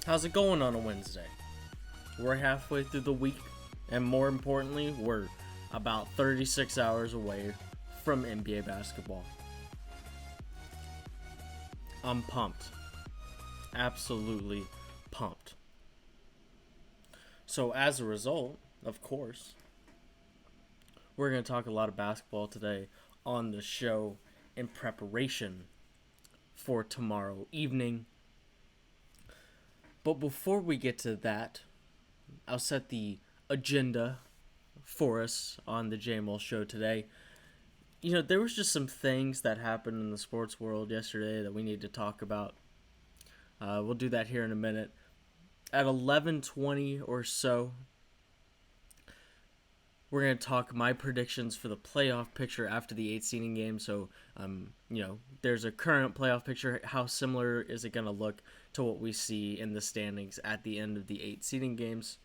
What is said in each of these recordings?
How's it going on a Wednesday? We're halfway through the week, and more importantly, we're about 36 hours away from NBA basketball. I'm pumped. Absolutely pumped. So, as a result, of course, we're going to talk a lot of basketball today on the show in preparation for tomorrow evening. But before we get to that, I'll set the agenda for us on the JMULL show today. There was just some things that happened in the sports world yesterday that we need to talk about. We'll do that here in a minute. At 11:20 or so, we're going to talk my predictions for the playoff picture after the 8 seeding game. So, there's a current playoff picture. How similar is it going to look to what we see in the standings at the end of the 8 seeding games?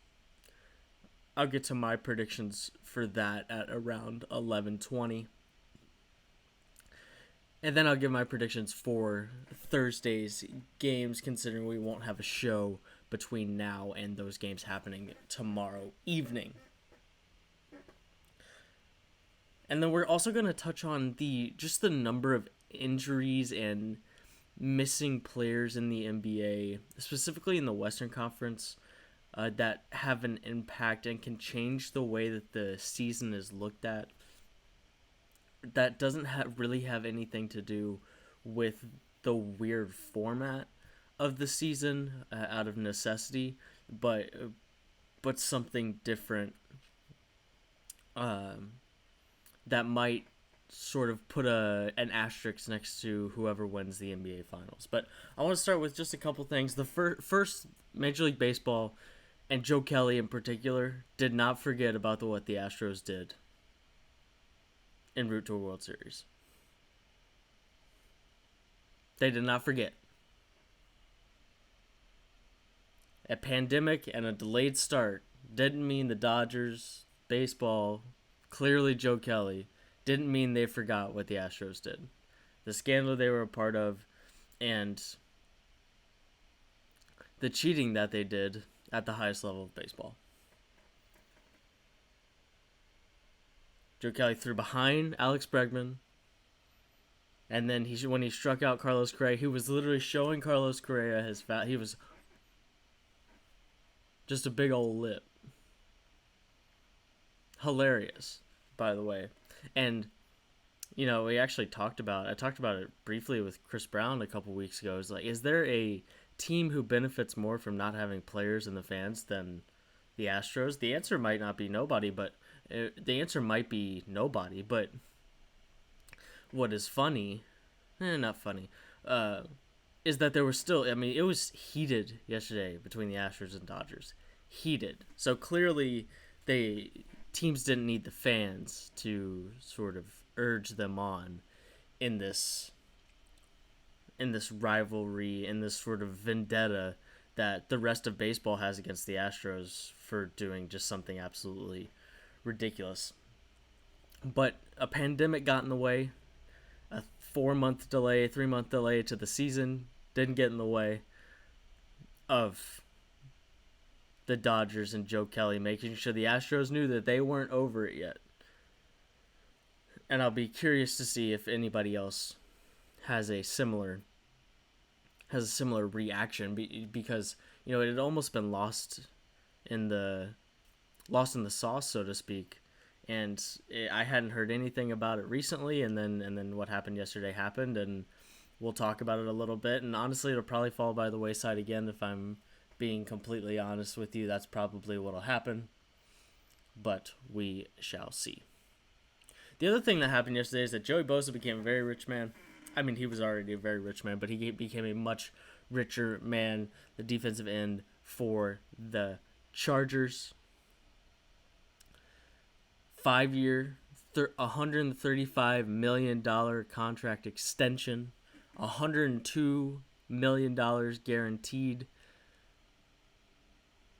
I'll get to my predictions for that at around 11:20. And then I'll give my predictions for Thursday's games, considering we won't have a show between now and those games happening tomorrow evening. And then we're also going to touch on the number of injuries and missing players in the NBA, specifically in the Western Conference, that have an impact and can change the way that the season is looked at. That doesn't really have anything to do with the weird format of the season out of necessity, but something different that might sort of put an asterisk next to whoever wins the NBA Finals. But I want to start with just a couple things. The first, Major League Baseball, and Joe Kelly in particular, did not forget about what the Astros did en route to a World Series. They did not forget. A pandemic and a delayed start didn't mean the Dodgers, baseball, clearly Joe Kelly, didn't mean they forgot what the Astros did. The scandal they were a part of and the cheating that they did at the highest level of baseball. Joe Kelly threw behind Alex Bregman, and then when he struck out Carlos Correa, he was literally showing Carlos Correa his fat. He was just a big old lip. Hilarious, by the way. And we actually talked about it briefly with Chris Brown a couple weeks ago. It's like, is there a team who benefits more from not having players and the fans than the Astros? The answer might not be nobody, but the answer might be nobody. But what is funny, not funny, is that there was still, it was heated yesterday between the Astros and Dodgers. Heated. So clearly teams didn't need the fans to sort of urge them on in this rivalry, in this sort of vendetta that the rest of baseball has against the Astros for doing just something absolutely ridiculous. But a pandemic got in the way. A 4-month delay, 3-month delay to the season didn't get in the way of the Dodgers and Joe Kelly making sure the Astros knew that they weren't over it yet. And I'll be curious to see if anybody else has a similar reaction, because it had almost been lost in the sauce, so to speak. And I hadn't heard anything about it recently, and then what happened yesterday happened, and we'll talk about it a little bit. And honestly, it'll probably fall by the wayside again. If I'm being completely honest with you, that's probably what'll happen. But we shall see. The other thing that happened yesterday is that Joey Bosa became a very rich man. He was already a very rich man, but he became a much richer man, the defensive end for the Chargers. 5-year, $135 million contract extension, $102 million guaranteed.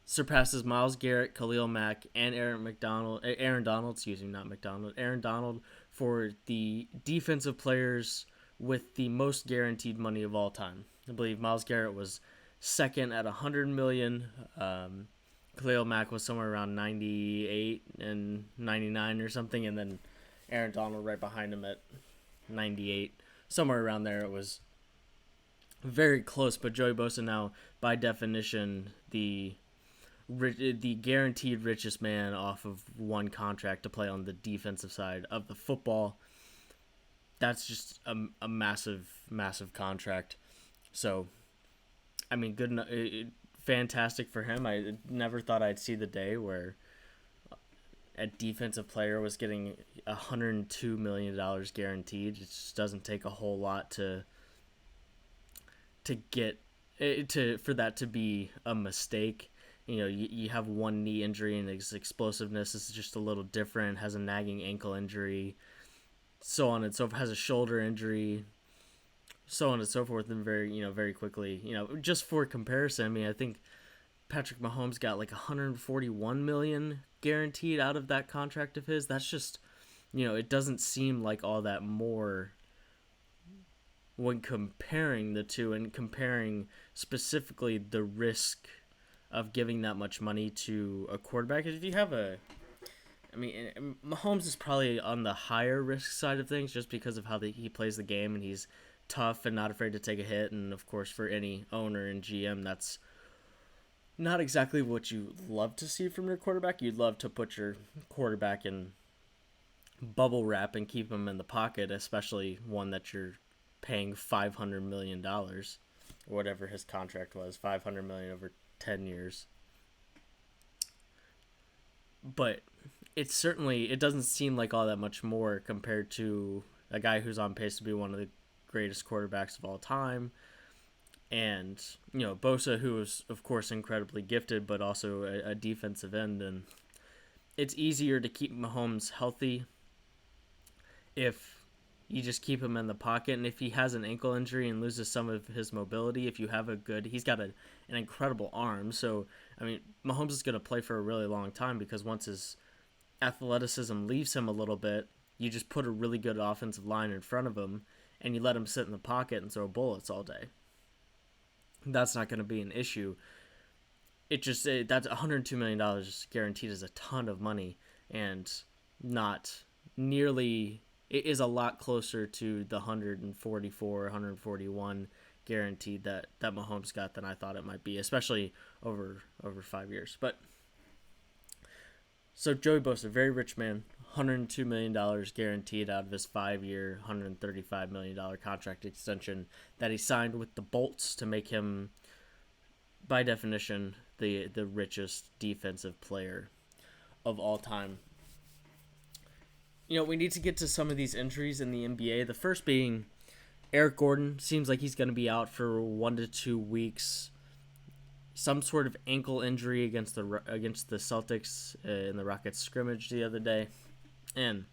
Surpasses Myles Garrett, Khalil Mack, and Aaron Donald for the defensive players with the most guaranteed money of all time. I believe Myles Garrett was second at 100 million. Khalil Mack was somewhere around 98 and 99 or something, and then Aaron Donald right behind him at 98, somewhere around there. It was very close, but Joey Bosa now, by definition, the guaranteed richest man off of one contract to play on the defensive side of the football. That's just a massive, massive contract. So, I mean, fantastic for him. I never thought I'd see the day where a defensive player was getting $102 million guaranteed. It just doesn't take a whole lot to get for that to be a mistake. You know, you have one knee injury and his explosiveness is just a little different, has a nagging ankle injury, so on and so forth, has a shoulder injury, so on and so forth, and very quickly, just for comparison, I mean, I think Patrick Mahomes got like 141 million guaranteed out of that contract of his. That's just, it doesn't seem like all that more when comparing the two and comparing specifically the risk of giving that much money to a quarterback. If you have Mahomes is probably on the higher risk side of things just because of how he plays the game, and he's tough and not afraid to take a hit. And of course, for any owner and GM, that's not exactly what you love to see from your quarterback. You'd love to put your quarterback in bubble wrap and keep him in the pocket, especially one that you're paying $500 million, or whatever his contract was, $500 million over 10 years. But it doesn't seem like all that much more compared to a guy who's on pace to be one of the greatest quarterbacks of all time. And, Bosa, who is, of course, incredibly gifted, but also a defensive end. And it's easier to keep Mahomes healthy if you just keep him in the pocket. And if he has an ankle injury and loses some of his mobility, if you have he's got an incredible arm. So, Mahomes is going to play for a really long time because once his athleticism leaves him a little bit, you just put a really good offensive line in front of him and you let him sit in the pocket and throw bullets all day. That's not going to be an issue. That's $102 million guaranteed is a ton of money, and not nearly. It is a lot closer to the 144, 141 guaranteed that Mahomes got than I thought it might be, especially over 5 years. But so Joey Bosa, very rich man, $102 million guaranteed out of his 5-year, $135 million contract extension that he signed with the Bolts to make him, by definition, the richest defensive player of all time. We need to get to some of these injuries in the NBA. The first being Eric Gordon. Seems like he's going to be out for 1 to 2 weeks. Some sort of ankle injury against the Celtics in the Rockets scrimmage the other day. And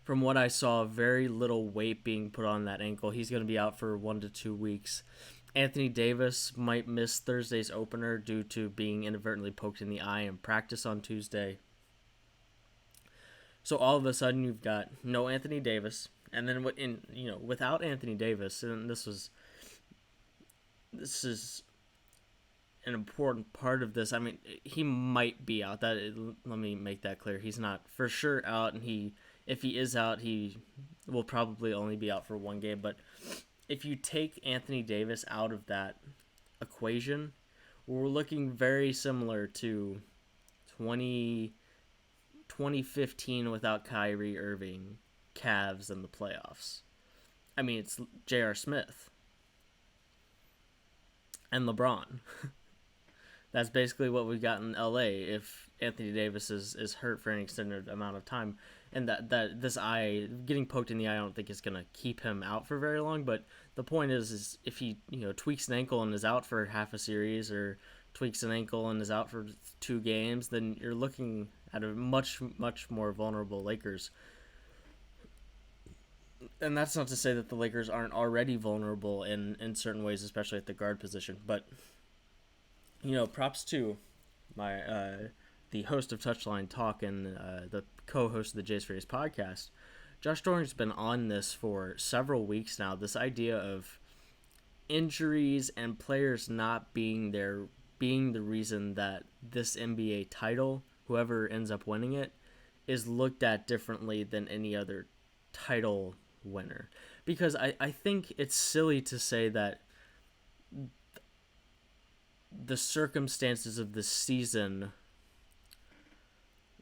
from what I saw, very little weight being put on that ankle. He's going to be out for 1 to 2 weeks. Anthony Davis might miss Thursday's opener due to being inadvertently poked in the eye in practice on Tuesday. So all of a sudden you've got no Anthony Davis, and then without Anthony Davis, and this is an important part of this. He might be out. Let me make that clear. He's not for sure out, and if he is out, he will probably only be out for one game. But if you take Anthony Davis out of that equation, we're looking very similar to 2015 without Kyrie Irving, Cavs in the playoffs. It's J.R. Smith and LeBron. That's basically what we got in LA if Anthony Davis is hurt for an extended amount of time. And that this eye, getting poked in the eye, I don't think is going to keep him out for very long. But the point is if he tweaks an ankle and is out for half a series, or tweaks an ankle and is out for 2 games, then you're looking at a much, much more vulnerable Lakers. And that's not to say that the Lakers aren't already vulnerable in certain ways, especially at the guard position. But props to the host of Touchline Talk and the co-host of the Jays Furious podcast. Josh Doring's been on this for several weeks now. This idea of injuries and players not being there being the reason that this NBA title, whoever ends up winning it, is looked at differently than any other title winner. Because I think it's silly to say that the circumstances of the season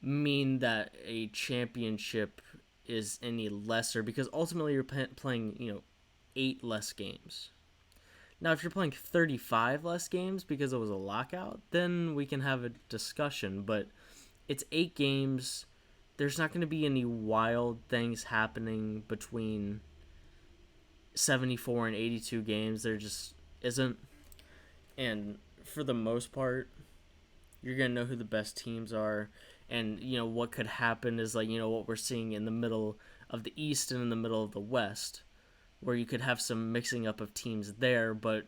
mean that a championship is any lesser, because ultimately you're playing, 8 less games. Now, if you're playing 35 less games because it was a lockout, then we can have a discussion, but it's 8 games. There's not going to be any wild things happening between 74 and 82 games. There just isn't. And for the most part, you're going to know who the best teams are. And, what could happen is, like, what we're seeing in the middle of the East and in the middle of the West, where you could have some mixing up of teams there, but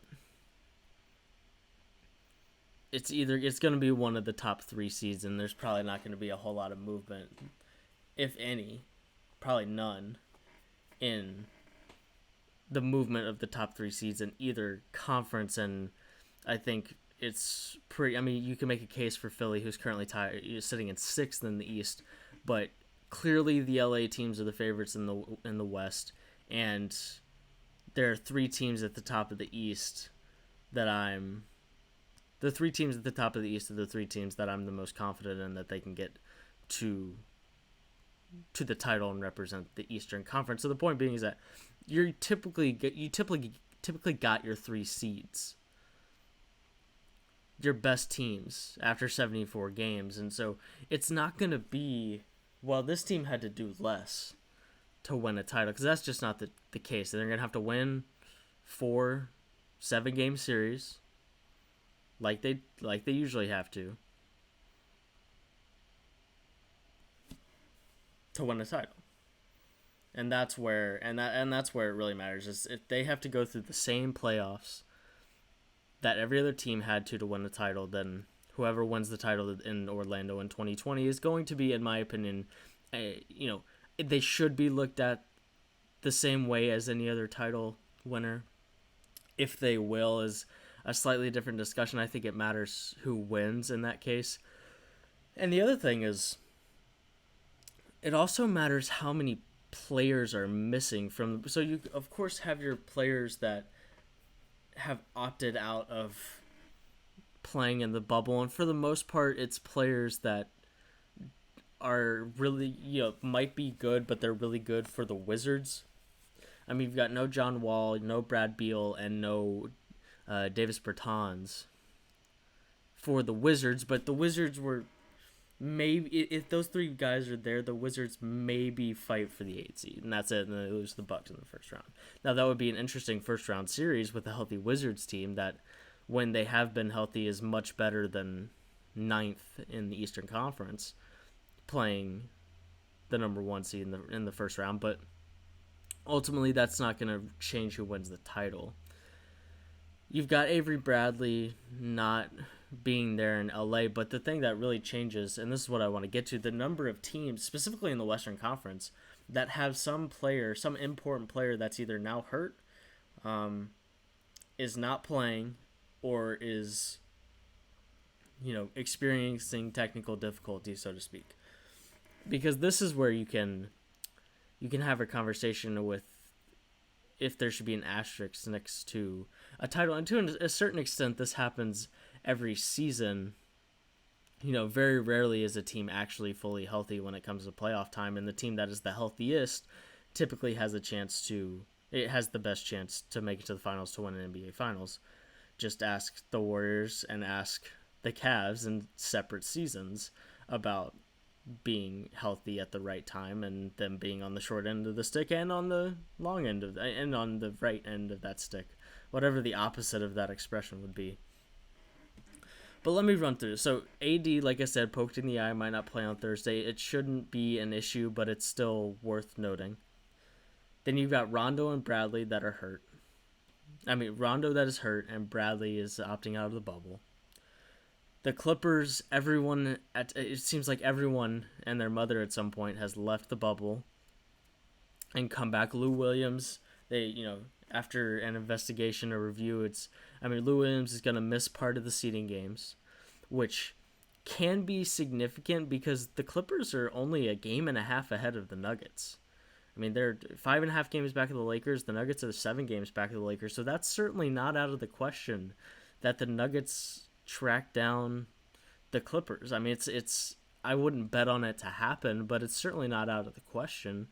it's going to be one of the top 3 seeds, and there's probably not going to be a whole lot of movement, if any, probably none, in the movement of the top 3 seeds in either conference. And I think it's pretty. I mean, you can make a case for Philly, who's currently sitting in 6th in the East, but clearly the LA teams are the favorites in the West, and there are 3 teams at the top of the East that I'm. The 3 teams at the top of the East are the 3 teams that I'm the most confident in that they can get to the title and represent the Eastern Conference. So the point being is that you typically got your 3 seeds, your best teams after 74 games, and so it's not going to be, well, this team had to do less to win a title, because that's just not the case. They're going to have to win 4 7-game series like they usually have to win a title. And that's where it really matters, is if they have to go through the same playoffs that every other team had to win the title, then whoever wins the title in Orlando in 2020 is going to be, in my opinion, they should be looked at the same way as any other title winner. If they will is a slightly different discussion. I think it matters who wins in that case. And the other thing is, it also matters how many players are missing from. So you, of course, have your players that have opted out of playing in the bubble, and for the most part, it's players that are really, might be good, but they're really good for the Wizards. I mean, you've got no John Wall, no Brad Beal, and no Davis Bertans for the Wizards, but the Wizards were maybe, if those 3 guys are there, the Wizards maybe fight for the 8th seed, and that's it, and they lose to the Bucks in the first round. Now, that would be an interesting first round series with a healthy Wizards team that, when they have been healthy, is much better than 9th in the Eastern Conference, playing the number 1 seed in the first round. But ultimately, that's not going to change who wins the title. You've got Avery Bradley not being there in LA, but the thing that really changes, and this is what I want to get to, the number of teams, specifically in the Western Conference, that have some important player that's either now hurt, is not playing, or is, experiencing technical difficulties, so to speak. Because this is where you can have a conversation with if there should be an asterisk next to a title. And to a certain extent, this happens every season. Very rarely is a team actually fully healthy when it comes to playoff time, and the team that is the healthiest typically has the best chance to make it to the finals, to win an NBA Finals. Just ask the Warriors and ask the Cavs in separate seasons about being healthy at the right time, and them being on the short end of the stick and on the long end and on the right end of that stick, whatever the opposite of that expression would be. But let me run through. So AD, like I said, poked in the eye, might not play on Thursday. It shouldn't be an issue, but it's still worth noting. Then you've got Rondo and Bradley that are hurt. Rondo that is hurt, and Bradley is opting out of the bubble. The Clippers, it seems like everyone and their mother at some point has left the bubble and come back. Lou Williams, after an investigation or review, Lou Williams is going to miss part of the seeding games, which can be significant because the Clippers are only a game and a half ahead of the Nuggets. I mean, they're 5.5 games back of the Lakers. The Nuggets are 7 games back of the Lakers. So that's certainly not out of the question that the Nuggets track down the Clippers. I mean, it's I wouldn't bet on it to happen, but it's certainly not out of the question.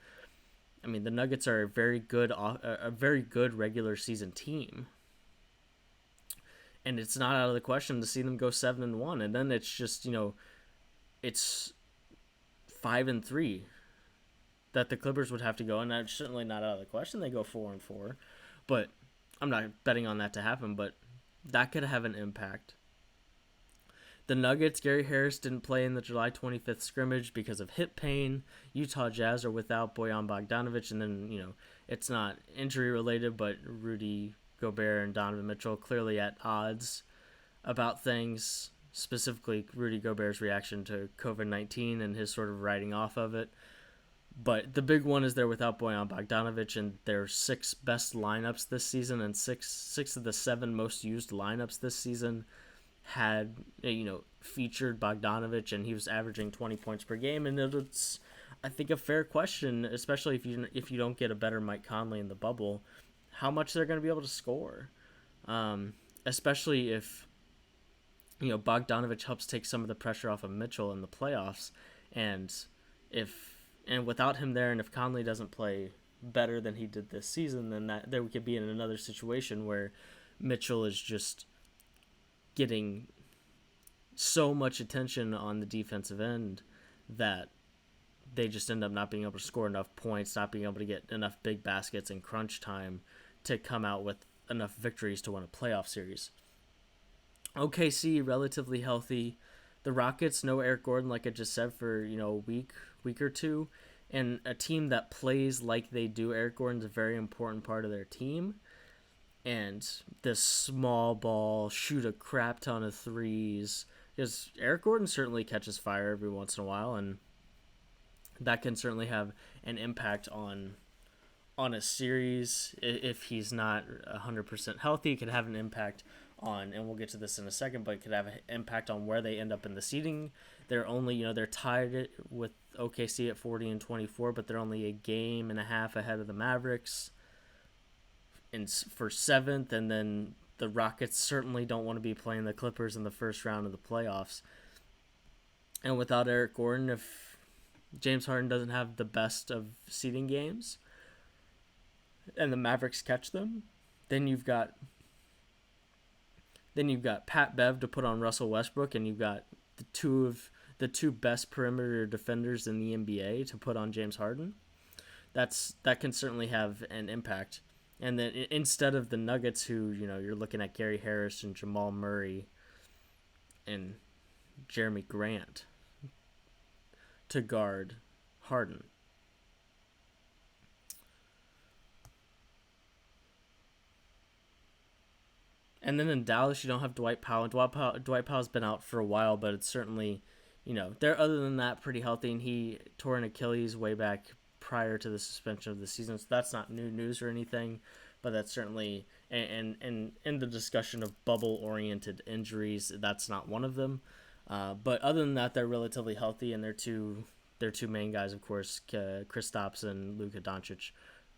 I mean, the Nuggets are a very good regular season team, and it's not out of the question to see them go 7-1, and then it's just it's 5-3 that the Clippers would have to go, and that's certainly not out of the question. They go 4-4, but I'm not betting on that to happen. But that could have an impact. The Nuggets, Gary Harris didn't play in the July 25th scrimmage because of hip pain. Utah Jazz are without Bojan Bogdanovic, and then it's not injury related, but Rudy Gobert and Donovan Mitchell clearly at odds about things. Specifically, Rudy Gobert's reaction to COVID-19 and his sort of writing off of it. But the big one is they're without Bojan Bogdanovic, and their 6 best lineups this season, and six of the 7 most used lineups this season had featured Bogdanovic, and he was averaging 20 points per game. And it's, I think, a fair question, especially if you don't get a better Mike Conley in the bubble, how much they're going to be able to score, especially if Bogdanovic helps take some of the pressure off of Mitchell in the playoffs, and without him there, and if Conley doesn't play better than he did this season, then we could be in another situation where Mitchell is just getting so much attention on the defensive end that they just end up not being able to score enough points, not being able to get enough big baskets in crunch time to come out with enough victories to win a playoff series. OKC, relatively healthy. The Rockets, no Eric Gordon, like I just said, for a week or two. And a team that plays like they do, Eric Gordon's a very important part of their team. And this small ball, shoot a crap ton of threes. Because Eric Gordon certainly catches fire every once in a while, and that can certainly have an impact on a series. If he's not 100% healthy, it could have an impact on, and we'll get to this in a second, but it could have an impact on where they end up in the seeding. They're only, they're tied with OKC at 40-24, but they're only a game and a half ahead of the Mavericks for 7th, and then the Rockets certainly don't want to be playing the Clippers in the first round of the playoffs. And without Eric Gordon, if James Harden doesn't have the best of seeding games and the Mavericks catch them, then you've got Pat Bev to put on Russell Westbrook, and you've got the two best perimeter defenders in the NBA to put on James Harden. That can certainly have an impact. And then instead of the Nuggets, who you're looking at Gary Harris and Jamal Murray and Jeremy Grant to guard Harden. And then in Dallas, you don't have Dwight Powell. Dwight Powell's been out for a while, but it's certainly, they're other than that pretty healthy. And he tore an Achilles way back prior to the suspension of the season, so that's not new news or anything. But that's certainly, and in the discussion of bubble-oriented injuries, that's not one of them. But other than that, they're relatively healthy, and their two main guys, of course, Kristaps and Luka Doncic,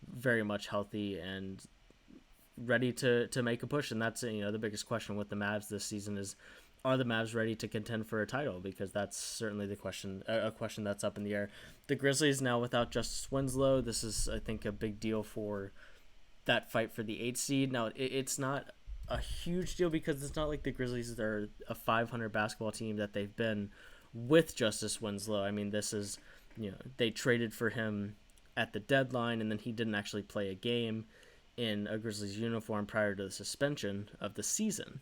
very much healthy and ready to make a push. And that's the biggest question with the Mavs this season is, are the Mavs ready to contend for a title? Because that's certainly the question, a question that's up in the air. The Grizzlies now without Justice Winslow. This is, I think, a big deal for that fight for the 8th seed. Now, it's not a huge deal because it's not like the Grizzlies are a 500 basketball team that they've been with Justice Winslow. I mean, this is, they traded for him at the deadline, and then he didn't actually play a game in a Grizzlies uniform prior to the suspension of the season.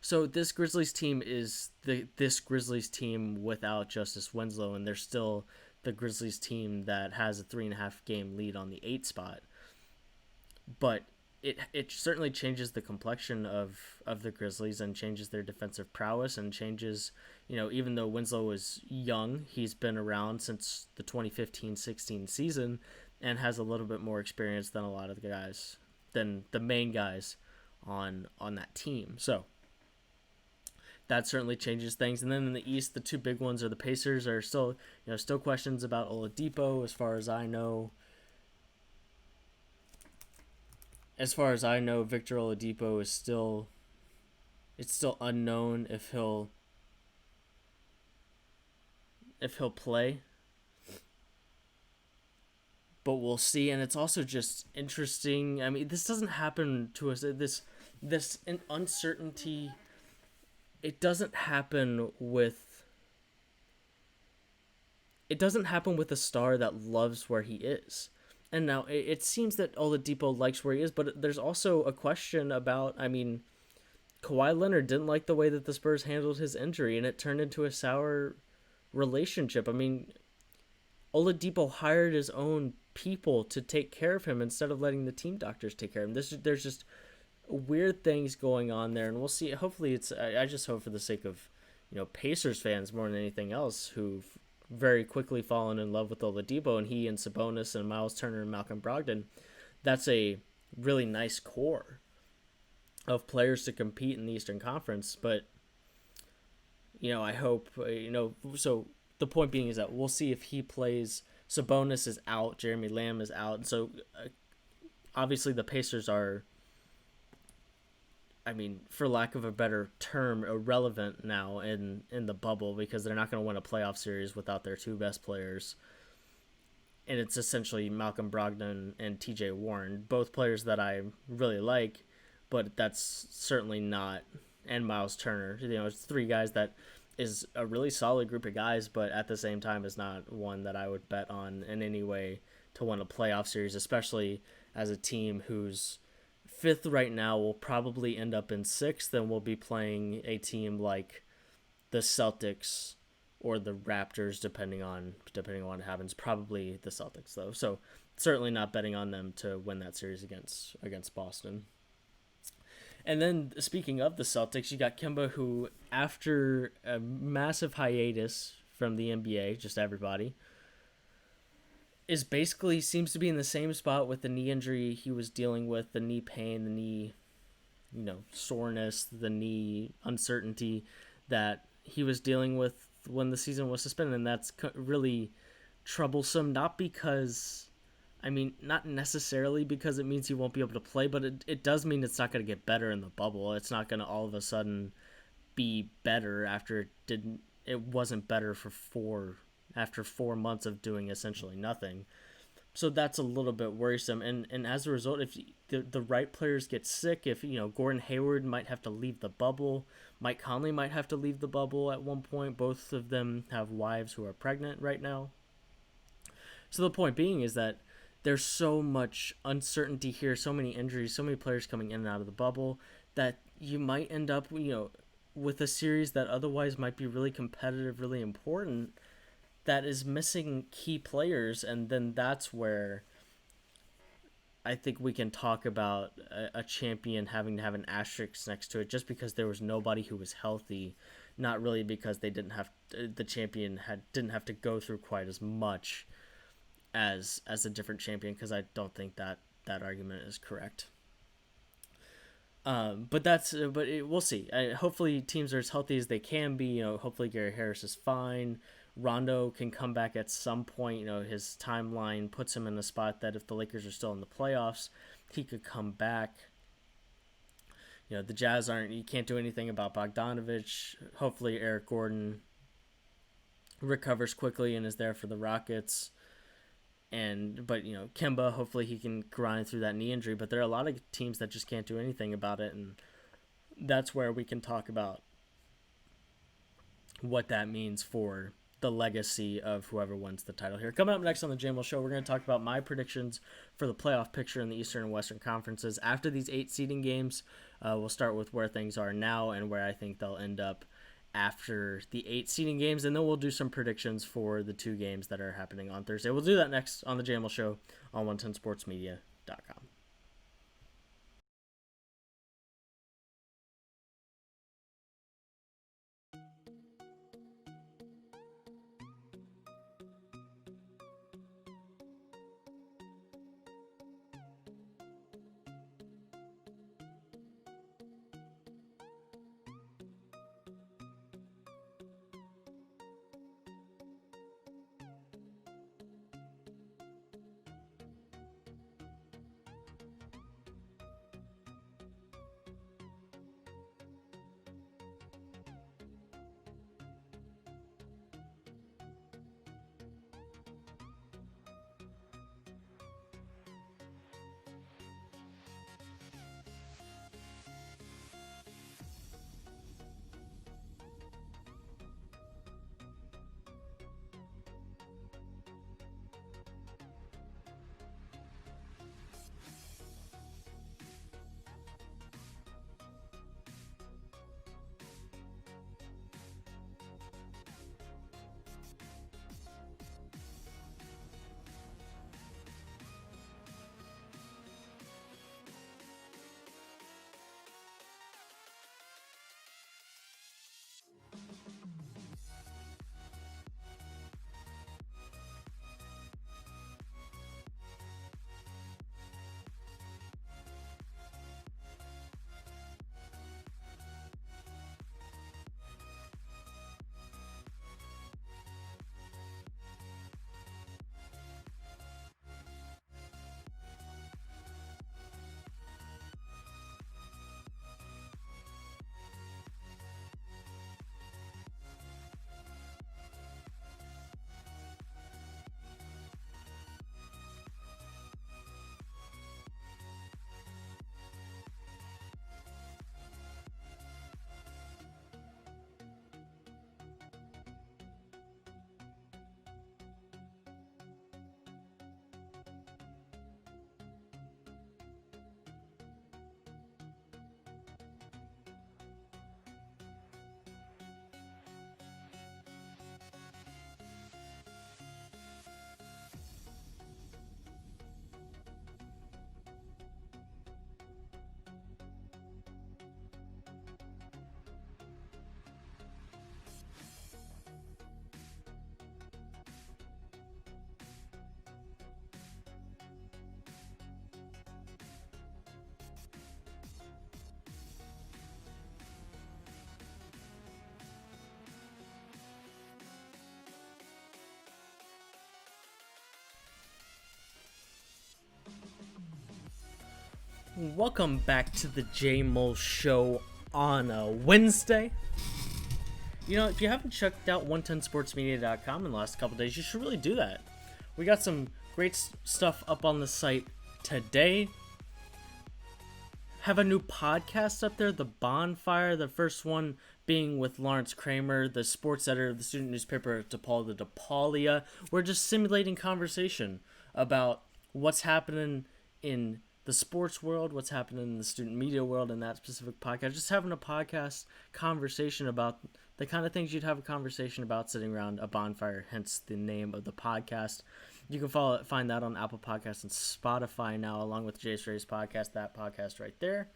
So this Grizzlies team is this Grizzlies team without Justice Winslow, and they're still the Grizzlies team that has a 3.5 game lead on the 8th spot. But it certainly changes the complexion of the Grizzlies and changes their defensive prowess and changes, even though Winslow is young, he's been around since the 2015-16 season and has a little bit more experience than a lot of the guys than the main guys on that team. So that certainly changes things. And then in the East, the two big ones are the Pacers are still still questions about Oladipo as far as I know. As far as I know, Victor Oladipo is still it's still unknown if he'll play, but we'll see. And it's also just interesting. I mean, this doesn't happen to us. This uncertainty. It doesn't happen with. It doesn't happen with a star that loves where he is. And now it seems that Oladipo likes where he is, but there's also a question about. I mean, Kawhi Leonard didn't like the way that the Spurs handled his injury, and it turned into a sour relationship. I mean, Oladipo hired his own people to take care of him instead of letting the team doctors take care of him. There's just weird things going on there, and we'll see. Hopefully, I just hope for the sake of Pacers fans more than anything else who've very quickly fallen in love with Oladipo, and he and Sabonis and Miles Turner and Malcolm Brogdon. That's a really nice core of players to compete in the Eastern Conference, but I hope so the point being is that we'll see if he plays. Sabonis is out, Jeremy Lamb is out, so obviously the Pacers are, I mean, for lack of a better term, irrelevant now in the bubble because they're not going to win a playoff series without their two best players. And it's essentially Malcolm Brogdon and TJ Warren, both players that I really like, but that's certainly not, and Miles Turner. It's three guys that is a really solid group of guys, but at the same time is not one that I would bet on in any way to win a playoff series, especially as a team whose fifth right now will probably end up in sixth, and will be playing a team like the Celtics or the Raptors, depending on what happens. Probably the Celtics though, so certainly not betting on them to win that series against Boston. And then speaking of the Celtics, you got Kemba, who after a massive hiatus from the NBA, just everybody, is basically seems to be in the same spot with the knee injury he was dealing with, the knee pain, the knee, soreness, the knee uncertainty that he was dealing with when the season was suspended. And that's really troublesome, not because, I mean, not necessarily because it means he won't be able to play, but it does mean it's not going to get better in the bubble. It's not going to all of a sudden be better after it wasn't better after 4 months of doing essentially nothing. So that's a little bit worrisome. And as a result, if the right players get sick, if Gordon Hayward might have to leave the bubble, Mike Conley might have to leave the bubble at one point. Both of them have wives who are pregnant right now. So the point being is that there's so much uncertainty here, so many injuries, so many players coming in and out of the bubble, that you might end up, with a series that otherwise might be really competitive, really important, that is missing key players. And then that's where I think we can talk about a champion having to have an asterisk next to it, just because there was nobody who was healthy, not really because the champion didn't have to go through quite as much as a different champion, because I don't think that argument is correct. We'll see. Hopefully teams are as healthy as they can be. Hopefully Gary Harris is fine. Rondo can come back at some point. His timeline puts him in a spot that if the Lakers are still in the playoffs, he could come back. The Jazz you can't do anything about Bogdanovich. Hopefully Eric Gordon recovers quickly and is there for the Rockets. But Kemba, hopefully he can grind through that knee injury. But there are a lot of teams that just can't do anything about it, and that's where we can talk about what that means for the legacy of whoever wins the title here. Coming up next on the JMULL Show, we're going to talk about my predictions for the playoff picture in the Eastern and Western Conferences. After these 8 seeding games, we'll start with where things are now and where I think they'll end up after the 8 seeding games, and then we'll do some predictions for the 2 games that are happening on Thursday. We'll do that next on the JMULL Show on 110sportsmedia.com. Welcome back to the JMULL show on a Wednesday. You know, if you haven't checked out 110sportsmedia.com in the last couple days, you should really do that. We got some great stuff up on the site today. Have a new podcast up there, The Bonfire, the first one being with Lawrence Kramer, the sports editor of the student newspaper DePaul the DePaulia. We're just simulating conversation about what's happening in the sports world, what's happening in the student media world in that specific podcast. Just having a podcast conversation about the kind of things you'd have a conversation about sitting around a bonfire, hence the name of the podcast. You can find that on Apple Podcasts and Spotify now, along with Jay's Race Podcast, that podcast right there.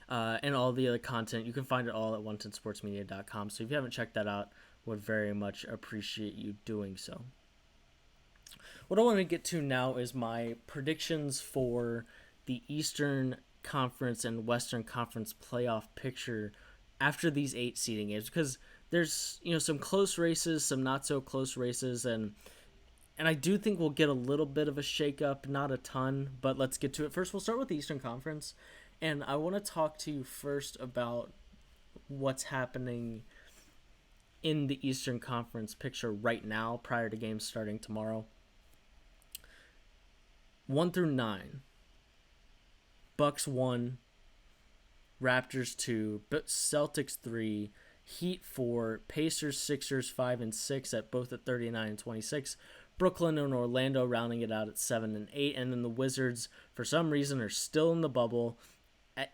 And all the other content. You can find it all at 110sportsmedia.com. So if you haven't checked that out, would very much appreciate you doing so. What I want to get to now is my predictions for the Eastern Conference and Western Conference playoff picture after these 8 seeding games, because there's some close races, some not so close races, and I do think we'll get a little bit of a shakeup, not a ton, but let's get to it. First, we'll start with the Eastern Conference, and I want to talk to you first about what's happening in the Eastern Conference picture right now prior to games starting tomorrow. 1 through 9. Bucks 1, Raptors 2, Celtics 3, Heat 4, Pacers, Sixers 5 and 6 at both at 39 and 26. Brooklyn and Orlando rounding it out at 7 and 8, and then the Wizards for some reason are still in the bubble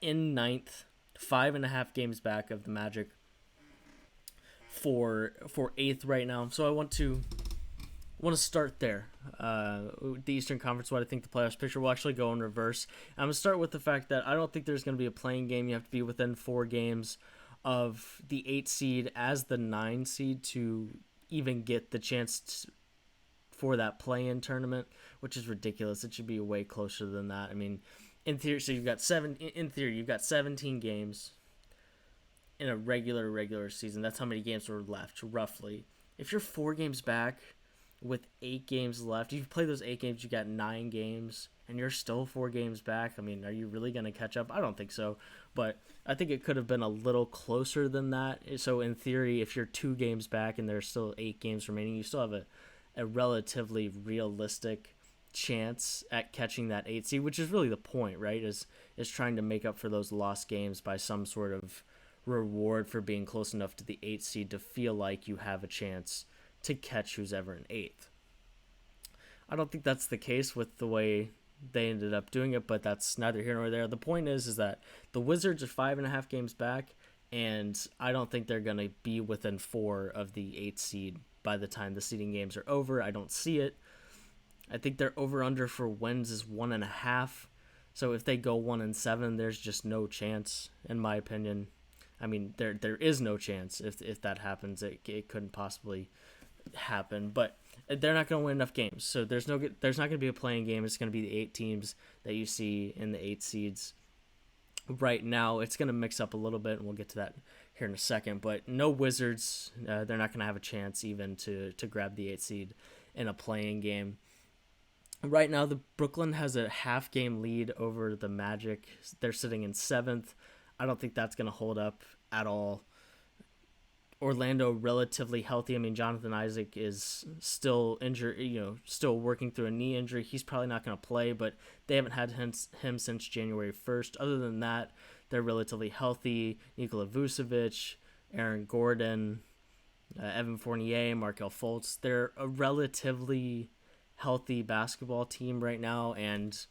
in 9th, 5.5 games back of the Magic for 8th right now. So I want to start there. The Eastern Conference, what I think the playoffs picture will actually go in reverse. I'm going to start with the fact that I don't think there's going to be a playing game. You have to be within 4 games of the 8 seed as the 9 seed to even get the chance for that play-in tournament, which is ridiculous. It should be way closer than that. I mean, in theory, so you've got 17 games in a regular season. That's how many games were left, roughly. If you're 4 games back with 8 games left, you play those 8 games, you got 9 games, and you're still 4 games back. I mean, are you really going to catch up? I don't think so, but I think it could have been a little closer than that. So in theory, if you're 2 games back and there's still 8 games remaining, you still have a relatively realistic chance at catching that 8 seed, which is really the point, right? Is trying to make up for those lost games by some sort of reward for being close enough to the 8 seed to feel like you have a chance to catch who's ever in 8th. I don't think that's the case with the way they ended up doing it, but that's neither here nor there. The point is that the Wizards are 5.5 games back, and I don't think they're going to be within 4 of the 8th seed by the time the seeding games are over. I don't see it. I think their over-under for wins is 1.5. So if they go 1-7, there's just no chance, in my opinion. I mean, there is no chance if that happens. It couldn't possibly happen, but they're not going to win enough games. So there's not going to be a playing game. It's going to be the 8 teams that you see in the 8 seeds. Right now, it's going to mix up a little bit, and we'll get to that here in a second. But no Wizards. They're not going to have a chance even to grab the 8 seed in a playing game. Right now, the Brooklyn has a half-game lead over the Magic. They're sitting in 7th. I don't think that's going to hold up at all. Orlando relatively healthy. I mean, Jonathan Isaac is still injured, still working through a knee injury. He's probably not going to play, but they haven't had him since January 1st. Other than that, they're relatively healthy. Nikola Vucevic, Aaron Gordon, Evan Fournier, Markelle Fultz. They're a relatively healthy basketball team right now, and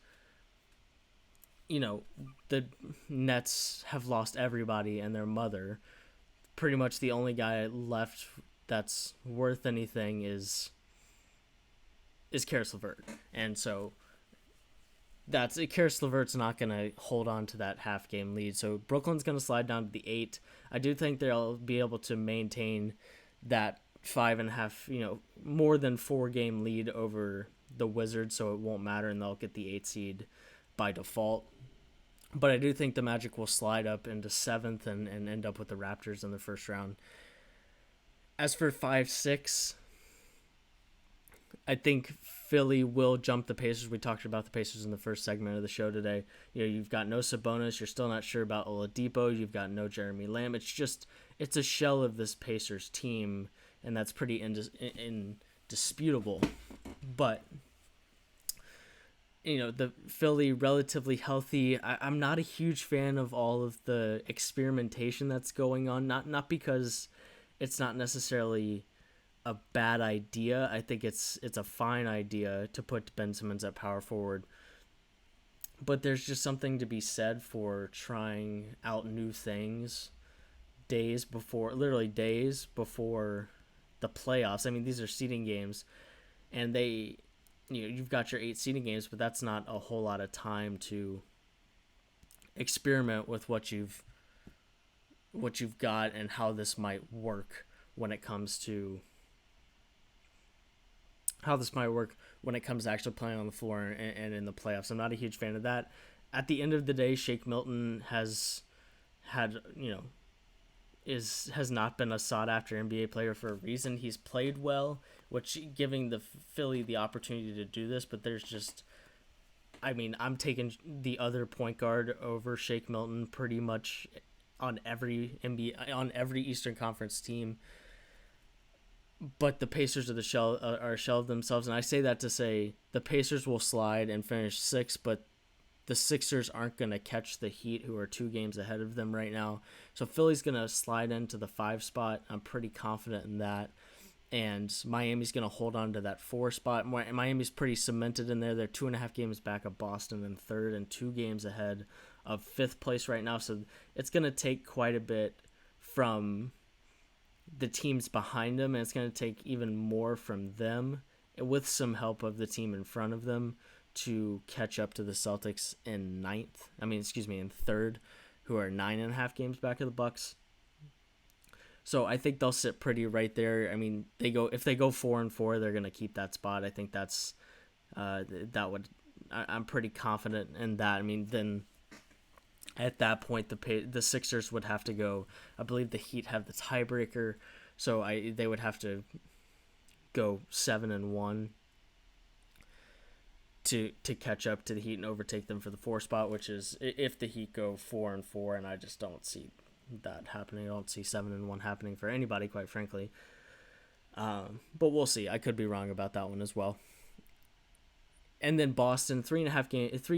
the Nets have lost everybody and their mother. Pretty much the only guy left that's worth anything is Karis LeVert. And so Karis LeVert's not going to hold on to that half-game lead. So Brooklyn's going to slide down to the 8. I do think they'll be able to maintain that 5.5, more than 4-game lead over the Wizards, so it won't matter, and they'll get the 8 seed by default. But I do think the Magic will slide up into 7th and end up with the Raptors in the first round. As for 5-6, I think Philly will jump the Pacers. We talked about the Pacers in the first segment of the show today. You've got no Sabonis. You're still not sure about Oladipo. You've got no Jeremy Lamb. It's a shell of this Pacers team, and that's pretty indisputable. But the Philly relatively healthy. I'm not a huge fan of all of the experimentation that's going on. Not because it's not necessarily a bad idea. I think it's a fine idea to put Ben Simmons at power forward. But there's just something to be said for trying out new things literally days before the playoffs. I mean, these are seeding games, and you've got your 8 seeding games, but that's not a whole lot of time to experiment with what you've got and how this might work when it comes to actually playing on the floor and in the playoffs. I'm not a huge fan of that. At the end of the day, Shake Milton has not been a sought after NBA player for a reason. He's played well, which giving the Philly the opportunity to do this, but I'm taking the other point guard over Shake Milton pretty much on every Eastern Conference team. But the Pacers are a shell of themselves, and I say that to say the Pacers will slide and finish 6th, but the Sixers aren't going to catch the Heat, who are 2 games ahead of them right now. So Philly's going to slide into the 5 spot. I'm pretty confident in that. And Miami's going to hold on to that 4 spot. Miami's pretty cemented in there. They're 2.5 games back of Boston in 3rd and 2 games ahead of 5th place right now. So it's going to take quite a bit from the teams behind them, and it's going to take even more from them with some help of the team in front of them to catch up to the Celtics in 3rd, who are 9.5 games back of the Bucks. So I think they'll sit pretty right there. I mean, if they go 4-4, they're gonna keep that spot. I think that's I'm pretty confident in that. I mean, then at that point, the Sixers would have to go. I believe the Heat have the tiebreaker, so they would have to go 7-1 to catch up to the Heat and overtake them for the 4 spot, which is if the Heat go 4-4, and I just don't see that happening. I don't see 7-1 happening for anybody, quite frankly. But we'll see. I could be wrong about that one as well. And then Boston, 3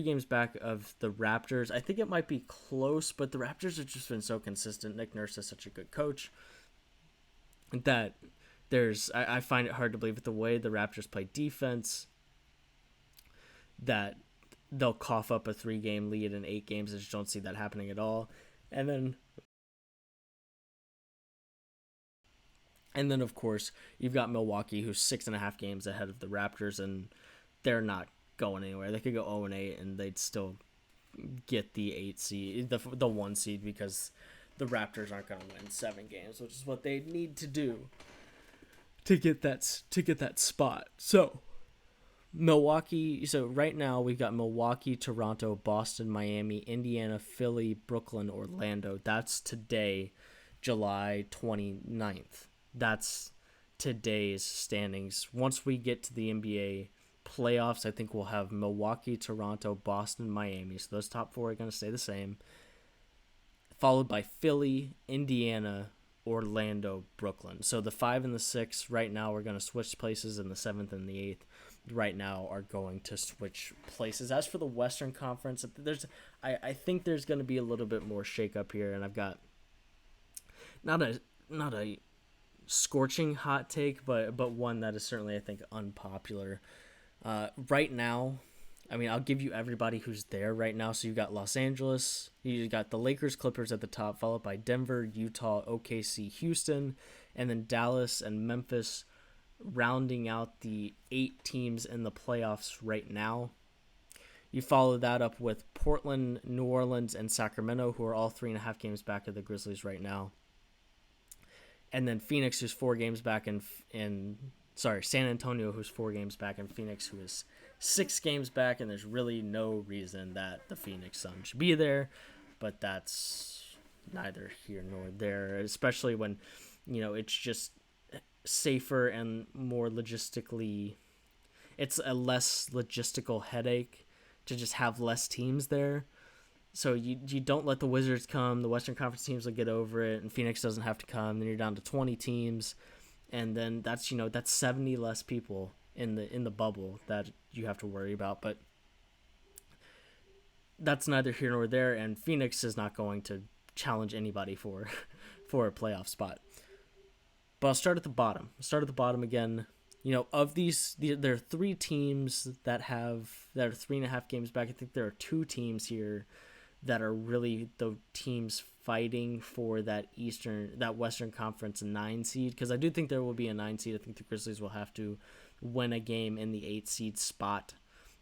games back of the Raptors. I think it might be close, but the Raptors have just been so consistent. Nick Nurse is such a good coach that I find it hard to believe with the way the Raptors play defense that they'll cough up a 3-game lead in 8 games. I just don't see that happening at all. And then of course, you've got Milwaukee, who's 6.5 games ahead of the Raptors, and they're not going anywhere. They could go 0-8, and they'd still get the 8 seed, the 1 seed, because the Raptors aren't going to win 7 games, which is what they need to do to get that spot. So Milwaukee. So right now we've got Milwaukee, Toronto, Boston, Miami, Indiana, Philly, Brooklyn, Orlando. That's today, July 29th. That's today's standings. Once we get to the NBA playoffs, I think we'll have Milwaukee, Toronto, Boston, Miami. So those top 4 are going to stay the same. Followed by Philly, Indiana, Orlando, Brooklyn. So the 5 and the 6 right now are going to switch places, and the 7th and the 8th right now are going to switch places. As for the Western Conference, I think there's going to be a little bit more shakeup here, and I've got not a scorching hot take, but one that is certainly, I think, unpopular. Right now, I mean, I'll give you everybody who's there right now. So you got Los Angeles, you got the Lakers, Clippers at the top, followed by Denver, Utah, OKC, Houston, and then Dallas and Memphis, rounding out the 8 teams in the playoffs right now. You follow that up with Portland, New Orleans, and Sacramento, who are all 3.5 games back of the Grizzlies right now. And then Phoenix, who's 4 games back, San Antonio, who's 4 games back, and Phoenix, who is 6 games back. And there's really no reason that the Phoenix Suns should be there, but that's neither here nor there, especially when, it's just safer and more logistically. it's a less logistical headache to just have less teams there. So you don't let the Wizards come. The Western Conference teams will get over it, and Phoenix doesn't have to come. Then you're down to 20 teams, and then that's 70 less people in the bubble that you have to worry about. But that's neither here nor there, and Phoenix is not going to challenge anybody for for a playoff spot. But I'll start at the bottom. Start at the bottom again. Of these, there are three teams that are 3.5 games back. I think there are two teams here that are really the teams fighting for that Western Conference 9 seed, because I do think there will be a 9 seed. I think the Grizzlies will have to win a game in the 8 seed spot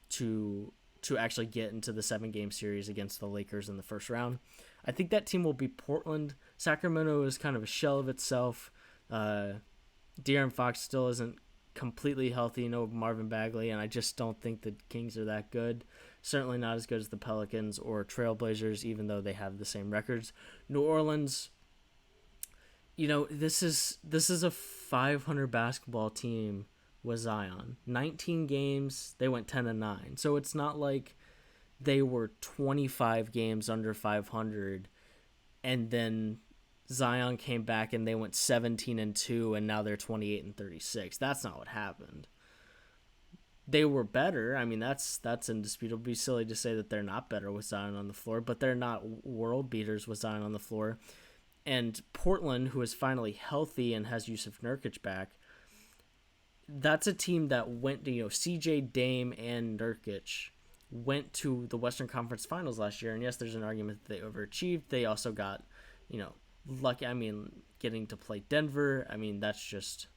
to actually get into the 7-game series against the Lakers in the first round. I think that team will be Portland. Sacramento is kind of a shell of itself. De'Aaron Fox still isn't completely healthy. No Marvin Bagley, and I just don't think the Kings are that good. Certainly not as good as the Pelicans or Trailblazers, even though they have the same records. New Orleans, this is a 500 basketball team with Zion. 19 games, they went 10-9. So it's not like they were 25 games under 500 and then Zion came back and they went 17-2 and now they're 28-36. That's not what happened. They were better. I mean, that's indisputable. It'd be silly to say that they're not better with Zion on the floor, but they're not world beaters with Zion on the floor. And Portland, who is finally healthy and has Yusuf Nurkic back, that's a team that went to, CJ, Dame, and Nurkic went to the Western Conference Finals last year. And yes, there's an argument that they overachieved. They also got, lucky. I mean, getting to play Denver. I mean, that's just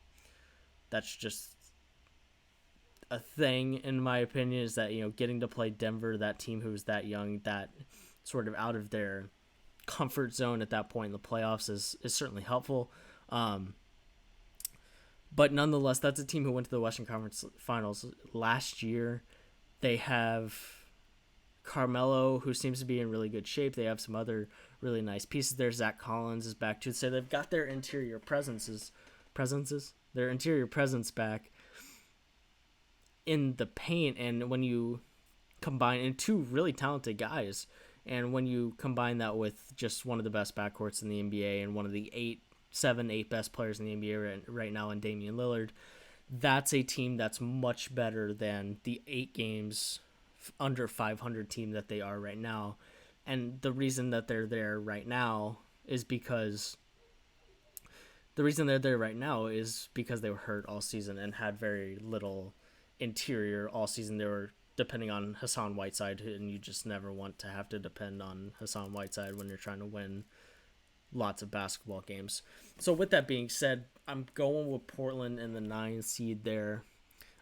a thing, in my opinion, is that, getting to play Denver, that team who's that young, that sort of out of their comfort zone at that point in the playoffs is certainly helpful. But nonetheless, that's a team who went to the Western Conference Finals last year. They have Carmelo, who seems to be in really good shape. They have some other really nice pieces there. Zach Collins is back too. So they've got their interior presence back in the paint. And when you combine, and two really talented guys, and when you combine that with just one of the best backcourts in the NBA and one of the 8 best players in the NBA right now in Damian Lillard, that's a team that's much better than the 8 games under 500 team that they are right now. And the reason that they're there right now is because they were hurt all season and had very little interior all season. They were depending on Hassan Whiteside, and you just never want to have to depend on Hassan Whiteside when you're trying to win lots of basketball games. So with that being said, I'm going with Portland in the 9 seed there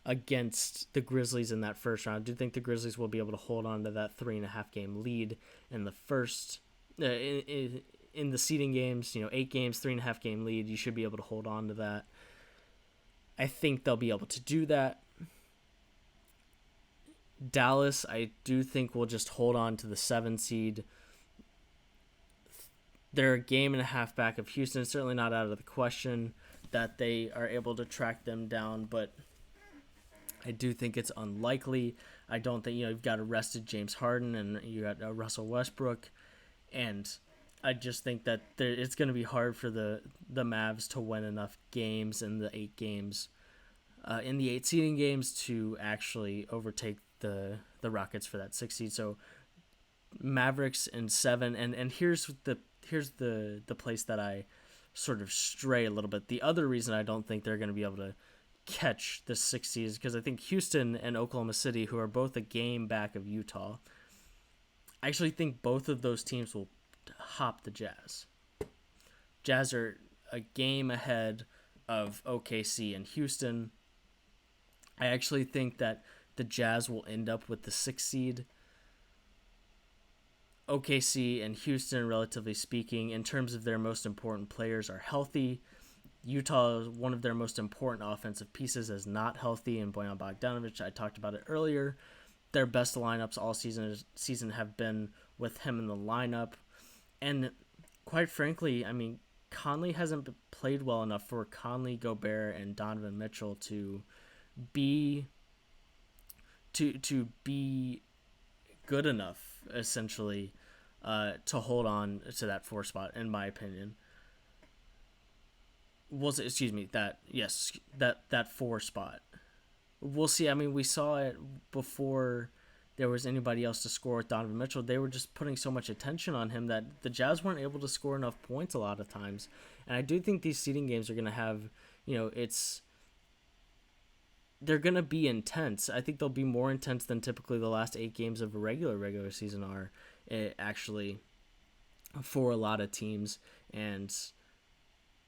against the Grizzlies in that first round. I do think the Grizzlies will be able to hold on to that 3.5 game lead in the first in the seeding games. 8 games, 3.5 game lead. You should be able to hold on to that. I think they'll be able to do that. Dallas, I do think will just hold on to the 7 seed. They're a game and a half back of Houston. It's certainly not out of the question that they are able to track them down, but I do think it's unlikely. I don't think, you've got arrested James Harden and you got Russell Westbrook, and I just think that it's going to be hard for the Mavs to win enough games in the 8 games, in the 8 seeding games to actually overtake the Rockets for that 6 seed. So Mavericks in 7, and here's the place that I sort of stray a little bit. The other reason I don't think they're going to be able to catch the 6 seed is because I think Houston and Oklahoma City, who are both a game back of Utah, I actually think both of those teams will hop the Jazz. Jazz are a game ahead of OKC and Houston. I actually think that the Jazz will end up with the 6 seed. OKC and Houston, relatively speaking, in terms of their most important players, are healthy. Utah, one of their most important offensive pieces, is not healthy, and Bojan Bogdanovic, I talked about it earlier. Their best lineups all season have been with him in the lineup. And quite frankly, I mean, Conley hasn't played well enough for Conley, Gobert, and Donovan Mitchell to be to be good enough essentially to hold on to that 4 spot, in my opinion. Was excuse me that yes that 4 spot. We'll see. I mean, we saw it before there was anybody else to score with Donovan Mitchell. They were just putting so much attention on him that the Jazz weren't able to score enough points a lot of times. And I do think these seeding games are going to have, they're going to be intense. I think they'll be more intense than typically the last 8 games of a regular season are, actually, for a lot of teams. And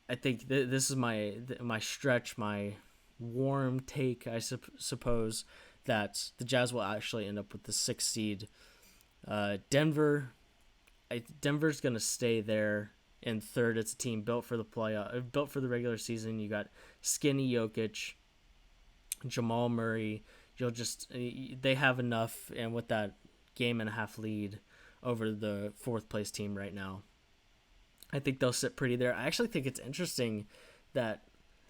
I think this is my stretch, my warm take, I suppose, that the Jazz will actually end up with the 6th seed. Denver's gonna stay there in 3rd. It's a team built for the playoff, built for the regular season. You got skinny Jokic, Jamal Murray. They have enough, and with that game and a half lead over the 4th place team right now, I think they'll sit pretty there. I actually think it's interesting that,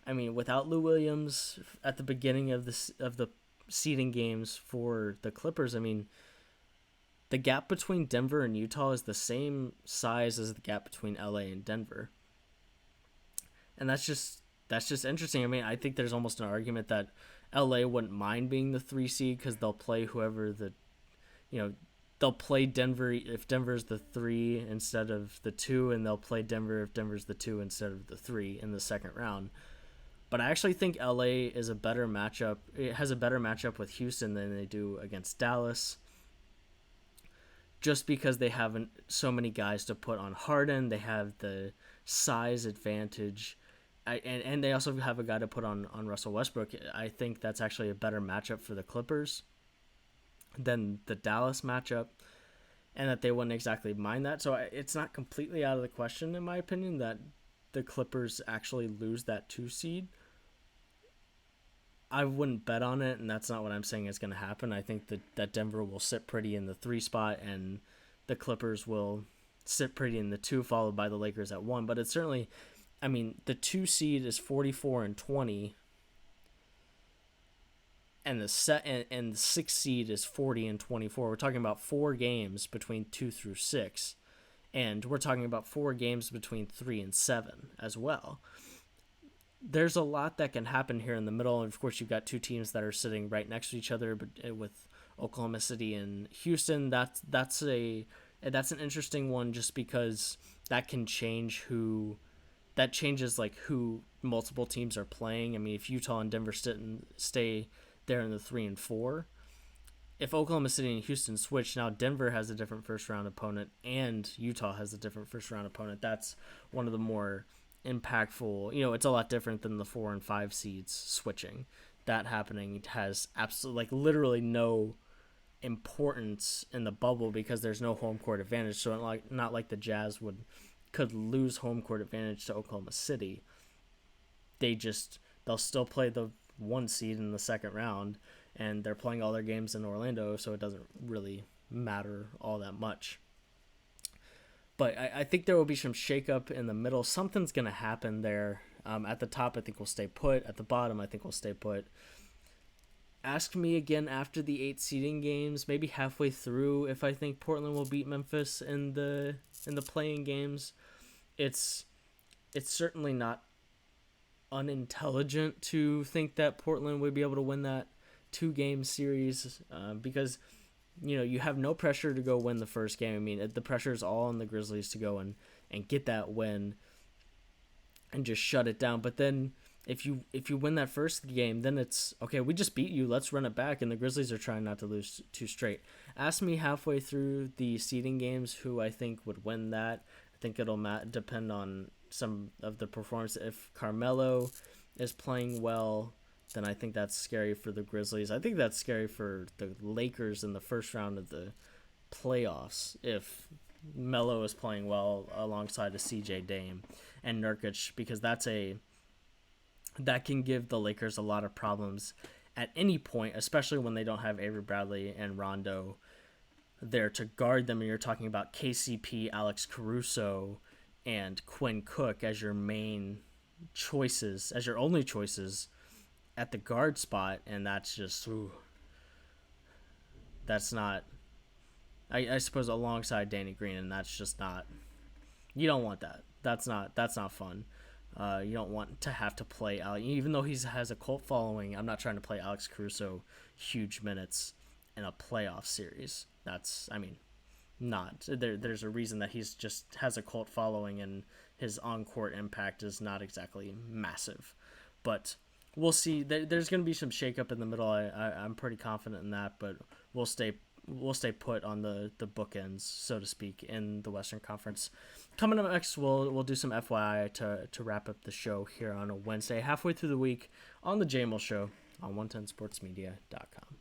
I mean, without Lou Williams at the beginning of the seeding games for the Clippers, I mean, the gap between Denver and Utah is the same size as the gap between LA and Denver. And that's just interesting. I mean, I think there's almost an argument that LA wouldn't mind being the 3 seed because they'll play whoever they'll play Denver if Denver's the 3 instead of the 2, and they'll play Denver if Denver's the 2 instead of the 3 in the second round. But I actually think LA is a better matchup. It has a better matchup with Houston than they do against Dallas, just because they have so many guys to put on Harden. They have the size advantage, and they also have a guy to put on Russell Westbrook. I think that's actually a better matchup for the Clippers than the Dallas matchup, and that they wouldn't exactly mind that. So it's not completely out of the question, in my opinion, that the Clippers actually lose that 2 seed. I wouldn't bet on it, and that's not what I'm saying is going to happen. I think that Denver will sit pretty in the 3 spot, and the Clippers will sit pretty in the 2, followed by the Lakers at 1. But it's certainly, I mean, the 2 seed is 44-20, and the 6th seed is 40-24. We're talking about 4 games between 2 through 6, and we're talking about 4 games between 3 and 7 as well. There's a lot that can happen here in the middle, and of course you've got 2 teams that are sitting right next to each other, but with Oklahoma City and Houston, that's an interesting one, just because that can change that changes like who multiple teams are playing. I mean, if Utah and Denver stay there in the 3 and 4, if Oklahoma City and Houston switch, now Denver has a different first round opponent and Utah has a different first round opponent. That's one of the more impactful. It's a lot different than the 4 and 5 seeds switching. That happening has absolutely, literally no importance in the bubble because there's no home court advantage. So not like the Jazz could lose home court advantage to Oklahoma City. They'll still play the 1 seed in the second round, and they're playing all their games in Orlando, so it doesn't really matter all that much. But I think there will be some shakeup in the middle. Something's going to happen there. At the top, I think we'll stay put. At the bottom, I think we'll stay put. Ask me again after the 8 seeding games, maybe halfway through, if I think Portland will beat Memphis in the playing games. It's certainly not unintelligent to think that Portland would be able to win that 2-game series, because you have no pressure to go win the first game. I mean, the pressure is all on the Grizzlies to go and get that win and just shut it down. But then if you win that first game, then it's okay, we just beat you, let's run it back, and the Grizzlies are trying not to lose 2 straight. Ask me halfway through the seeding games who I think would win that. I think it'll depend on some of the performance. If Carmelo is playing well, then I think that's scary for the Grizzlies. I think that's scary for the Lakers in the first round of the playoffs if Melo is playing well alongside a CJ Dame and Nurkic, because that can give the Lakers a lot of problems at any point, especially when they don't have Avery Bradley and Rondo there to guard them, and you're talking about KCP, Alex Caruso, and Quinn Cook as your main choices, as your only choices at the guard spot, and that's just That's not. I suppose alongside Danny Green, and that's just not. You don't want that. That's not fun. You don't want to have to play Alex, even though he has a cult following. I'm not trying to play Alex Caruso huge minutes in a playoff series. That's, I mean, not there's a reason that he's just has a cult following, and his on court impact is not exactly massive. But we'll see. There's going to be some shakeup in the middle. I'm pretty confident in that, but we'll stay we'll stay put on the bookends, so to speak, in the Western Conference. Coming up next, we'll do some FYI to wrap up the show here on a Wednesday, halfway through the week, on the JMULL Show on 110sportsmedia.com.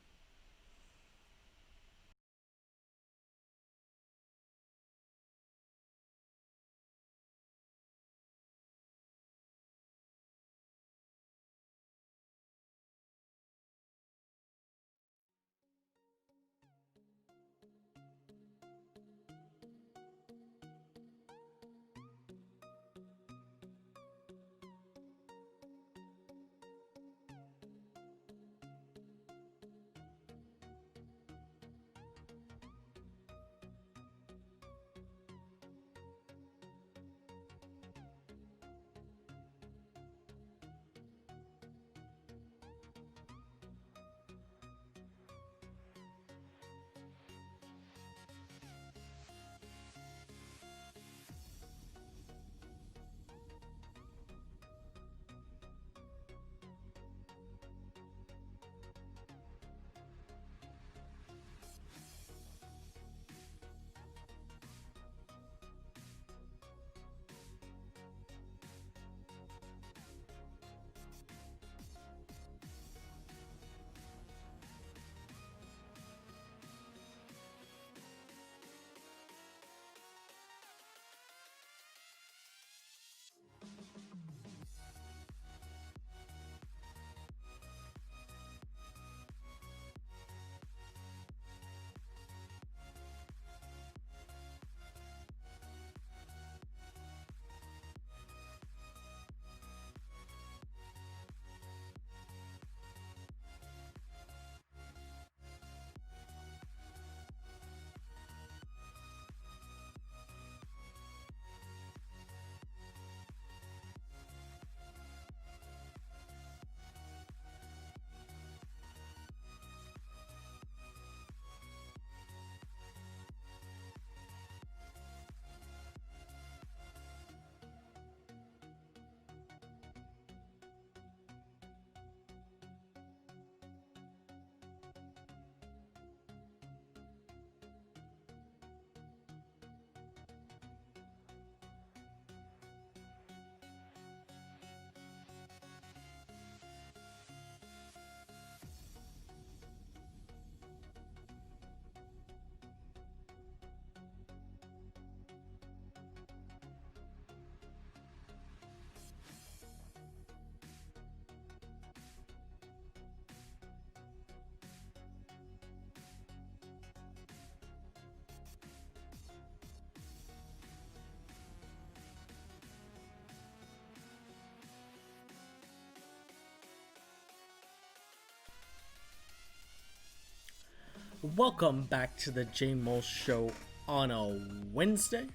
Welcome back to the JMULL Show on a Wednesday.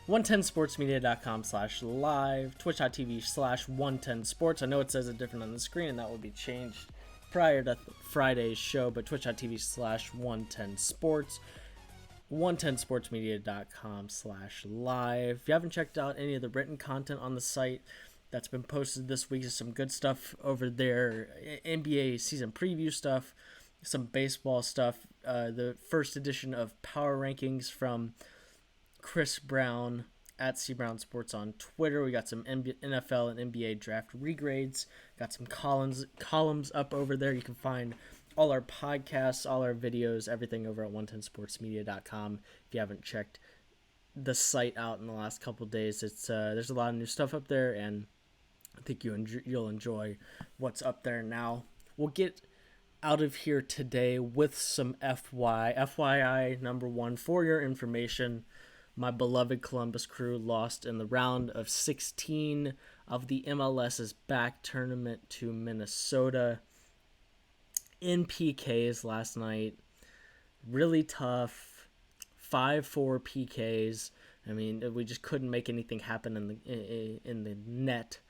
110sportsmedia.com/live, twitch.tv/110sports. I know it says it different on the screen, and that will be changed prior to Friday's show, but twitch.tv/110sports, 110sportsmedia.com/live. If you haven't checked out any of the written content on the site that's been posted this week, there's some good stuff over there. NBA season preview stuff, some baseball stuff, the first edition of Power Rankings from Chris Brown at C Brown Sports on Twitter. We got some NFL and NBA draft regrades. Got some columns up over there. You can find all our podcasts, all our videos, everything over at 110sportsmedia.com. If you haven't checked the site out in the last couple of days, it's there's a lot of new stuff up there, and I think you'll enjoy what's up there now. We'll get out of here today with some FYI number one for your information. My beloved Columbus Crew lost in the round of 16 of the MLS's back tournament to Minnesota. in PKs last night. Really tough. 5-4 PKs. I mean, we just couldn't make anything happen in the net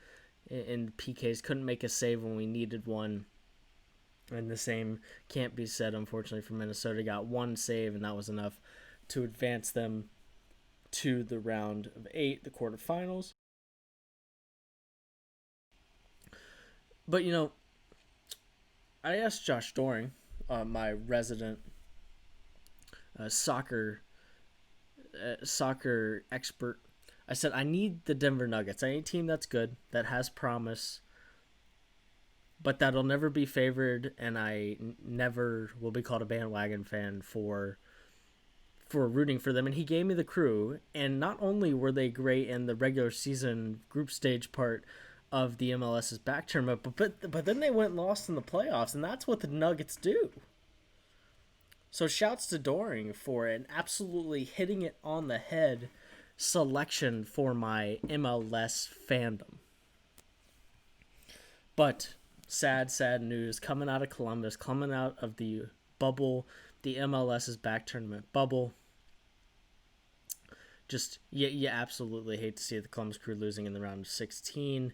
in PKs. Couldn't make a save when we needed one. And the same can't be said, unfortunately, for Minnesota. Got one save, and that was enough to advance them to the round of 8, the quarterfinals. But, I asked Josh Doring, my resident soccer soccer expert. I said, I need the Denver Nuggets. I need a team that's good, that has promise, but that'll never be favored, and never will be called a bandwagon fan for rooting for them. And he gave me the crew, and not only were they great in the regular season group stage part of the MLS's back tournament, but then they went and lost in the playoffs, and that's what the Nuggets do. So shouts to Doring for an absolutely hitting it on the head selection for my MLS fandom. But sad news coming out of Columbus, coming out of the bubble, the MLS's back tournament bubble. Just, you absolutely hate to see the Columbus Crew losing in the round of 16.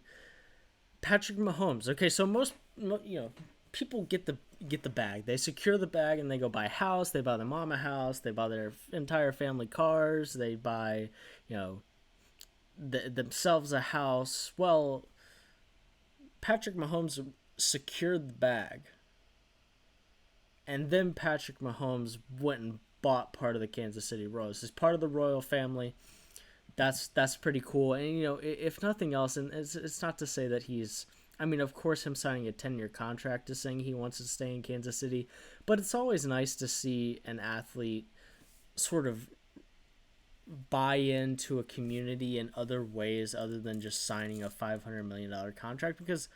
Patrick Mahomes. Okay, so most, people get the bag. They secure the bag and they go buy a house. They buy their mom a house. They buy their entire family cars. They buy, themselves a house. Well, Patrick Mahomes secured the bag, and then Patrick Mahomes went and bought part of the Kansas City Royals. He's part of the royal family. That's pretty cool. And if nothing else, and it's not to say that he's. I mean, of course, him signing a 10-year contract is saying he wants to stay in Kansas City, but it's always nice to see an athlete sort of buy into a community in other ways other than just signing a $500 million contract, because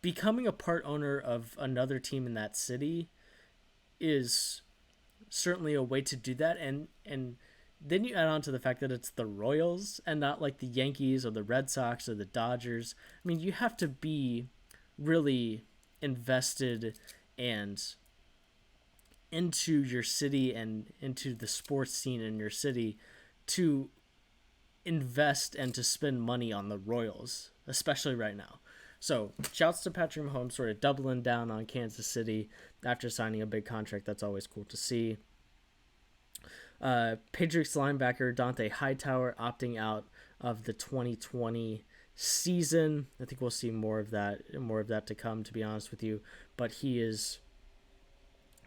becoming a part owner of another team in that city is certainly a way to do that. And then you add on to the fact that it's the Royals and not like the Yankees or the Red Sox or the Dodgers. I mean, you have to be really invested and into your city and into the sports scene in your city to invest and to spend money on the Royals, especially right now. So, shouts to Patrick Mahomes sort of doubling down on Kansas City after signing a big contract. That's always cool to see. Patriots linebacker Dante Hightower opting out of the 2020 season. I think we'll see more of that to come, to be honest with you. But he is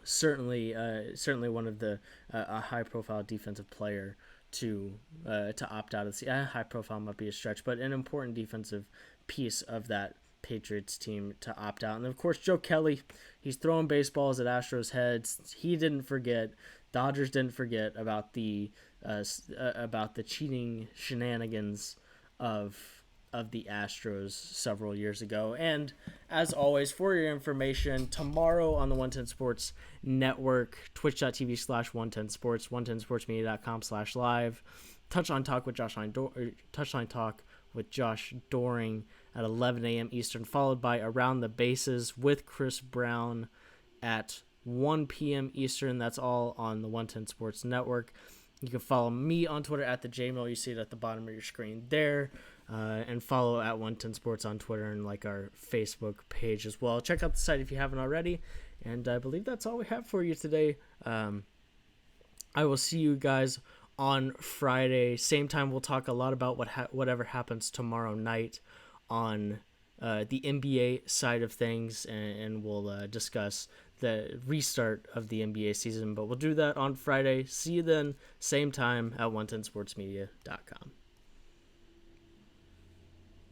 certainly one of the a high profile defensive player to opt out of the season. High profile might be a stretch, but an important defensive piece of that Patriots team to opt out. And of course, Joe Kelly, he's throwing baseballs at Astros heads. He didn't forget. Dodgers didn't forget about the cheating shenanigans of the Astros several years ago. And as always, for your information, tomorrow on the 110 Sports Network, twitch.tv/110sports, 110sportsmedia.com/live, Touchline Talk with Josh Doring at 11 a.m. Eastern, followed by Around the Bases with Chris Brown at 1 p.m. Eastern. That's all on the 110 Sports Network. You can follow me on Twitter at the JMULL. You see it at the bottom of your screen there. And follow at 110 Sports on Twitter and like our Facebook page as well. Check out the site if you haven't already. And I believe that's all we have for you today. I will see you guys on Friday. Same time, we'll talk a lot about whatever happens tomorrow night on the NBA side of things, and we'll discuss the restart of the NBA season. But we'll do that on Friday. See you then, same time at 110sportsmedia.com.